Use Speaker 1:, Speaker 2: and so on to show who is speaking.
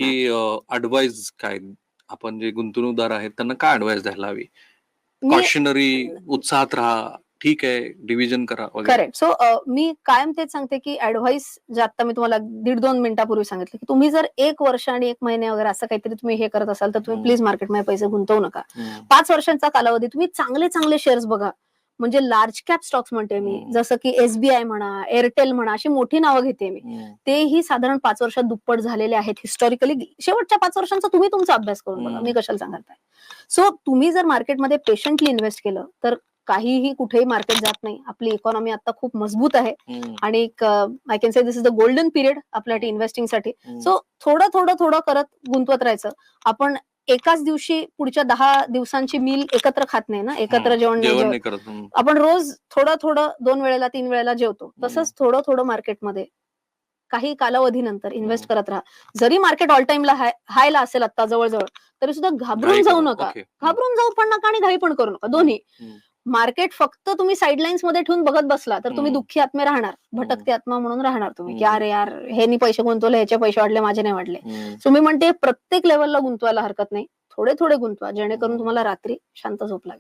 Speaker 1: की ॲडवाइस काय? आपण जे गुंतवणूकदार आहेत त्यांना काय ॲडवाइस द्यायला हवी?
Speaker 2: मी
Speaker 1: कॉशनरी, उत्साहात राहा, ठीक आहे, डिव्हिजन करा वगैरे.
Speaker 2: करेक्ट. सो मी कायम तेच सांगते की ऍडव्हाइस जे आता मी तुम्हाला 1.5-2 मिनिटापूर्वी सांगितलं की तुम्ही जर 1 वर्ष आणि 1 महिने वगैरे असं काहीतरी तुम्ही हे करत असाल तर तुम्ही प्लीज मार्केटमध्ये पैसे गुंतवू नका. 5 वर्षांचा कालावधी तुम्ही चांगले चांगले शेअर्स बघा. म्हणजे लार्ज कॅप स्टॉक्स म्हणते मी, जसं की SBI म्हणा, एअरटेल म्हणा, अशी मोठी नावं घेते मी. तेही साधारण 5 वर्षात दुप्पट झालेले आहेत हिस्टॉरिकली. शेवटच्या 5 वर्षांचा तुम्ही तुमचा अभ्यास करून बघा, मी कशाला सांगत आहे. सो तुम्ही जर मार्केटमध्ये पेशंटली इन्व्हेस्ट केलं तर काहीही कुठेही मार्केट जात नाही. आपली इकॉनॉमी आता खूप मजबूत आहे आणि I can say this is the golden period आपल्यासाठी इन्व्हेस्टिंगसाठी. सो थोडं थोडं थोडं करत गुंतवत राहायचं. आपण एकाच दिवशी पुढच्या 10 दिवसांची मील एकत्र खात नाही ना, एकत्र जेवण नाही करत. आपण रोज थोडं थोडं 2 वेळेला 3 वेळेला जेवतो. तसंच थोडं थोडं मार्केटमध्ये काही कालावधीनंतर इन्व्हेस्ट करत राहा. जरी मार्केट ऑल टाइमला हायला असेल आता जवळजवळ, तरी सुद्धा घाबरून जाऊ नका. घाबरून जाऊ पण नका आणि घाई पण करू नका, दोन्ही. मार्केट फक्त तुम्ही साईडलाईन्स मध्ये ठेवून बघत बसला तर तुम्ही दुःखी आत्मे राहणार, भटकते आत्मा म्हणून राहणार तुम्ही, की अरे यार ह्यानी पैसे गुंतवले, ह्याचे पैसे वाढले, माझे नाही वाढले. सो मी म्हणते प्रत्येक लेवलला गुंतवायला हरकत नाही. थोडे थोडे गुंतवा जेणेकरून तुम्हाला रात्री शांत झोप लागेल.